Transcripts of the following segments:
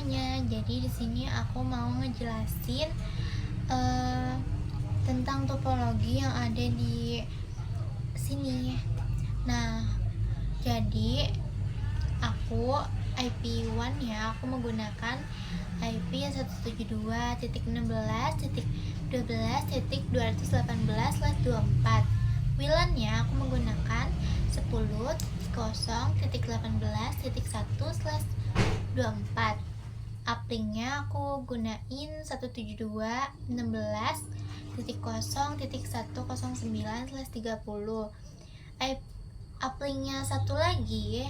semuanya. Jadi di sini aku mau ngejelasin tentang topologi yang ada di sini. Nah, jadi aku IP1 ya, aku menggunakan IP 172.16.12.218/24. WLAN-nya aku menggunakan 10.0.18.1/24. Uplink-nya aku gunain 172.16.0.109/30. Uplink-nya satu lagi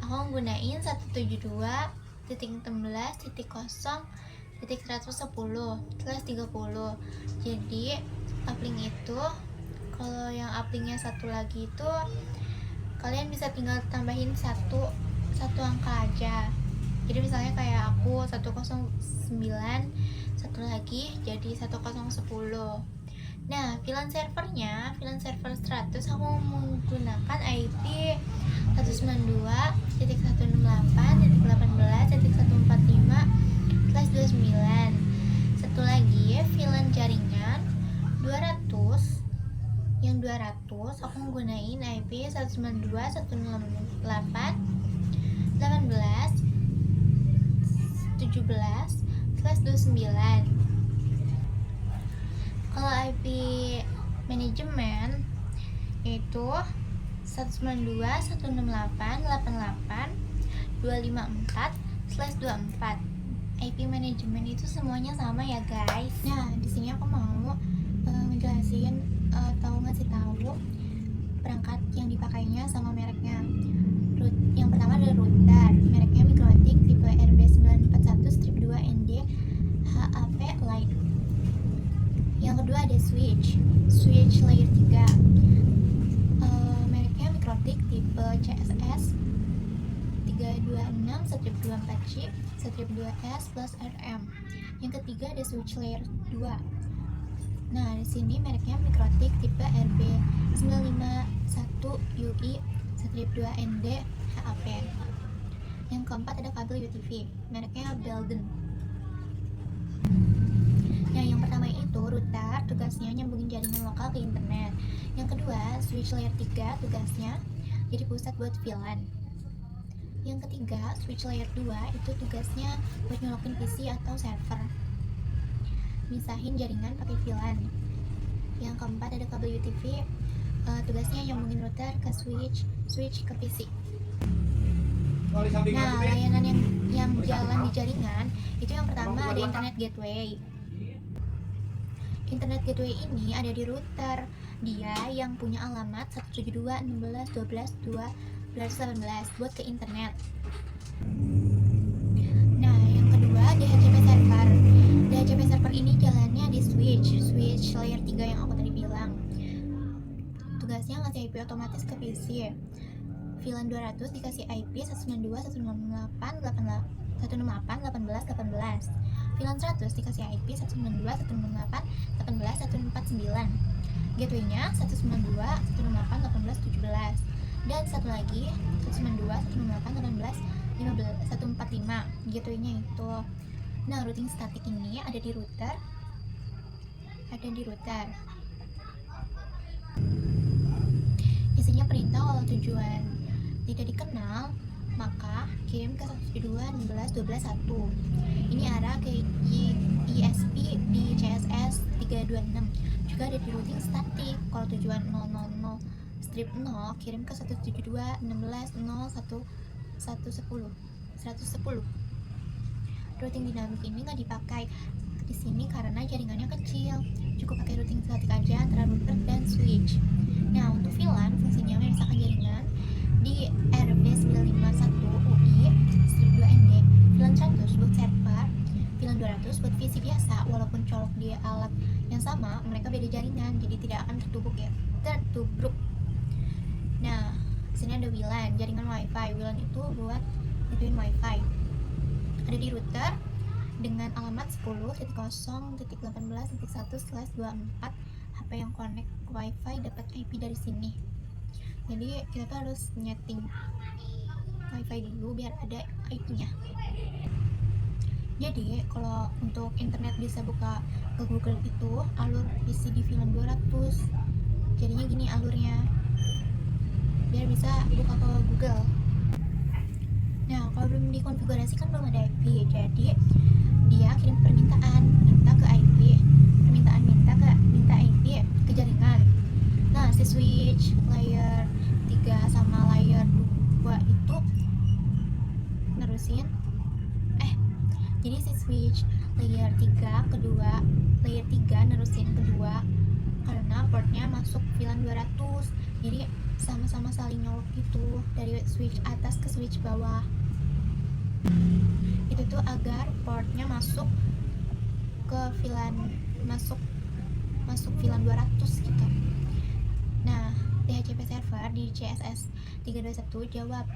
aku gunain 172.16.0.110/30. Jadi uplink itu, kalau yang uplink-nya satu lagi itu kalian bisa tinggal tambahin satu angka aja. Jadi misalnya kayak aku 109, satu lagi jadi 1010. Nah, VLAN servernya, VLAN server 100 aku menggunakan IP 192.168.18.145/29. Satu lagi VLAN jaringan 200. Yang 200 aku menggunakan IP 192.168.18.17/29. Kalau IP manajemen itu 192.168.88.254/24. IP manajemen itu semuanya sama ya guys. Nah, di sini aku mau ngejelasin atau ngasih tahu perangkat yang dipakainya sama mereknya. Yang pertama adalah router, mereknya Mikrotik tipe RB941-2ND HAP Lite. Yang kedua ada switch layer 3, mereknya Mikrotik tipe CSS 326-24C-2S+RM. Yang ketiga ada switch layer 2. Nah, di sini mereknya Mikrotik tipe RB951UI-2ND HAP. Yang keempat ada kabel UTV, mereknya Belden. Nah, yang pertama itu router, tugasnya nyambungin jaringan lokal ke internet. Yang kedua, switch layer 3, tugasnya jadi pusat buat VLAN. Yang ketiga, switch layer 2 itu tugasnya buat nyolokin PC atau server, misahin jaringan pakai VLAN. Yang keempat ada kabel UTV, tugasnya nyambungin router ke switch ke PC. Nah, layanan yang jalan di jaringan itu yang pertama ada internet gateway. Internet gateway ini ada di router, dia yang punya alamat 172.16.12.218 buat ke internet. Nah, yang kedua DHCP server. DHCP server ini jalannya di switch layer 3 yang aku tadi bilang. Tugasnya ngasih IP otomatis ke PC. VLAN 200 dikasih IP 192.168.18.18. VLAN 100 dikasih IP 192.168.18.149. Gateway-nya 192.168.18.17. Dan satu lagi 192.168.18.145. Gateway-nya itu. Nah, routing statik ini ada di router. Isinya perintah kalau tujuan tidak dikenal, maka kirim ke 172.16.12.1. Ini arah ke ISP di CSS 326. Juga ada di routing statik. Kalau tujuan 000 strip 0 kirim ke 172.16.0.110. Routing dinamik ini nggak dipakai di sini karena jaringannya kecil. Cukup pakai routing statik aja antara router dan switch. Nah, untuk VLAN fungsinya memisahkan jaringan di RB951UI-2ND. VLAN 100 buat server, VLAN 200 buat PC biasa. Walaupun colok di alat yang sama, mereka beda jaringan, jadi tidak akan tertubruk. Nah, sini ada WLAN, jaringan WiFi. WLAN itu buat ituin WiFi. Ada di router dengan alamat 10.0.18.1/24. HP yang connect ke WiFi dapat IP dari sini. Jadi kita tuh harus nyeting WiFi dulu biar ada IP-nya. Jadi kalau untuk internet bisa buka ke Google itu alur PC di VLAN 200. Jadinya gini alurnya, biar bisa buka ke Google. Nah kalau belum dikonfigurasi kan belum ada IP, jadi dia kirim permintaan minta ke IP, permintaan minta IP ke jaringan. Nah si switch layer 3 sama layer 2 itu nerusin jadi si switch layer 3 nerusin kedua karena portnya masuk VLAN 200, jadi sama-sama saling nyolok gitu dari switch atas ke switch bawah. Itu tuh agar portnya masuk ke VLAN masuk VLAN 200 gitu. Nah DHCP server di CSS 321 jawab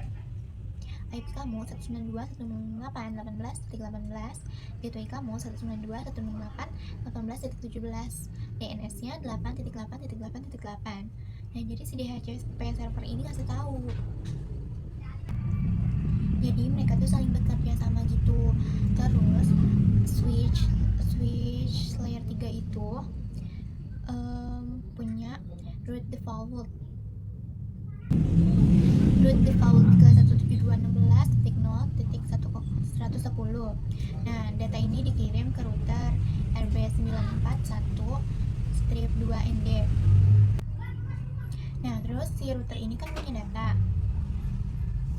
IP kamu 192.168.18.18, gateway kamu 192.168.18.17, DNS-nya 8.8.8.8. Nah, jadi si DHCP server ini kasih tahu. Jadi mereka tuh saling bekerja sama gitu. Terus switch layer 3 itu punya root default ke 172.16.0.110. Nah, data ini dikirim ke router RB941-2ND. Nah, terus si router ini kan punya data.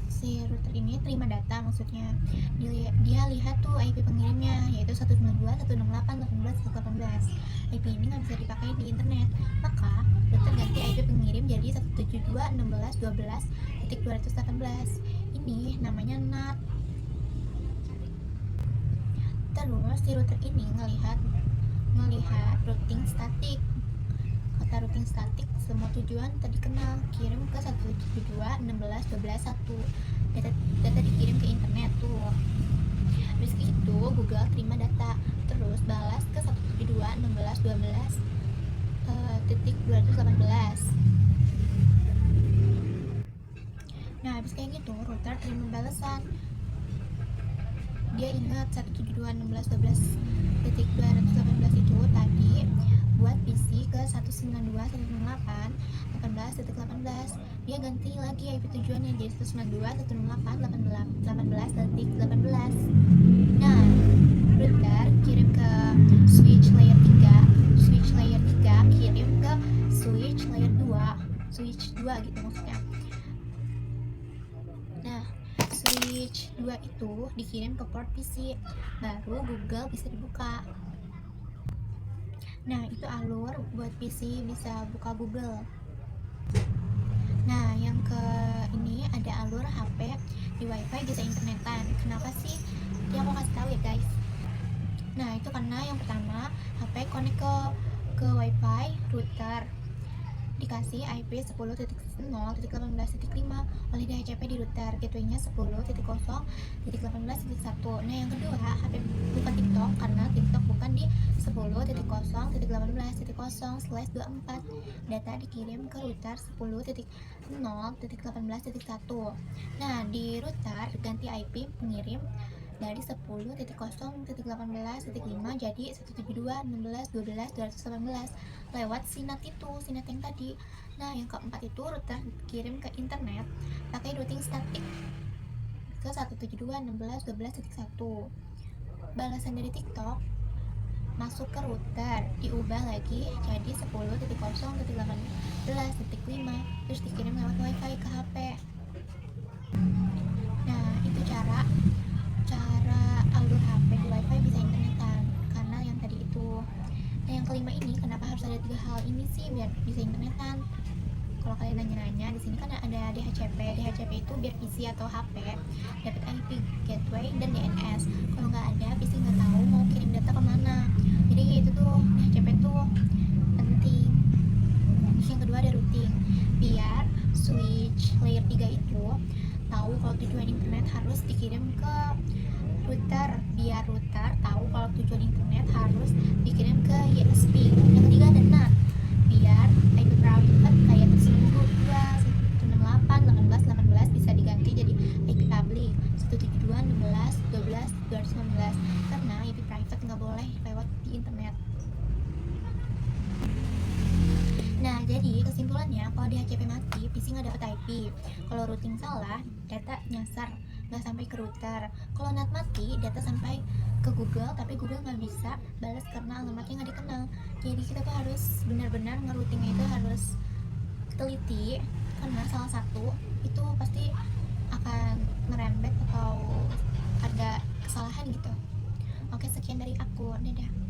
Si router ini terima data, maksudnya dia lihat tuh IP pengirimnya yaitu 192.168.18.18. IP ini nggak bisa dipakai di internet, maka router ganti IP pengirim jadi 172.16.12.218. Ini namanya NAT. Terus si router ini ngelihat routing statik. Kata routing statik semua tujuan tadi kenal, kirim ke 172.16.12.1. Data dikirim ke internet tuh. Habis itu Google terima data, terus balas ke 172.16.12.218. Nah habis kayak gitu router terima balasan, dia ingat 172.16.12.218 itu tadi buat PC ke 192.168.18.18. Dia ganti lagi IP tujuannya jadi 192.168.18.18. Nah router kirim ke switch layer 3 kirim ke switch layer 2 gitu maksudnya. Nah switch 2 itu dikirim ke port PC, baru Google bisa dibuka. Nah itu alur buat PC bisa buka Google. Nah yang ke ini ada alur HP di WiFi bisa internetan. Kenapa sih? Dia mau kasih tahu ya guys. Nah itu karena yang pertama HP connect ke WiFi router dikasih IP 10.0.18.5 oleh DHCP di router, gateway-nya 10.0.18.1. Nah yang kedua HP bukan TikTok karena TikTok bukan di 10.0.18.0/24. Data dikirim ke router 10.0.18.1. Nah di router ganti IP pengirim dari 10.0.18.5 jadi 172.16.12.218 lewat SINAT yang tadi. Nah yang keempat itu router kirim ke internet pakai routing statik ke 172.16.12.1. Balasan dari TikTok masuk ke router diubah lagi jadi 10.0.18.5 terus dikirim lewat WiFi ke HP. Nah itu cara alur HP di WiFi bisa internetan karena yang tadi itu. Nah yang kelima ini kenapa harus ada 3 hal ini sih biar bisa internetan? Kalau kalian nanya-nanya di sini kan ada DHCP itu biar PC atau HP dapat IP gateway dan DNS. Kalau nggak ada PC nggak tahu mau kirim data kemana, jadi itu tuh DHCP tuh penting. Terus yang kedua ada routing, biar switch layer 3 itu tahu kalau tujuan internet harus dikirim ke router, biar router tahu kalau tujuan internet harus dikirim ke ISP. Yang ketiga ada NAT, biar IP private kayak 192.168.18.18 bisa diganti jadi IP public 172.16.12.218. 2019 karena IP private nggak boleh lewat di internet. Nah, jadi kesimpulannya kalau di HCP mati, PC nggak dapet IP. Kalau routing salah, data nyasar, nggak sampai ke router. Kalau NAT mati, data sampai ke Google, tapi Google nggak bisa balas karena alamatnya nggak dikenal. Jadi kita tuh harus benar-benar ngeroutingnya itu harus teliti, karena salah satu itu pasti akan merembet atau ada kesalahan gitu. Oke, sekian dari aku. Dadah.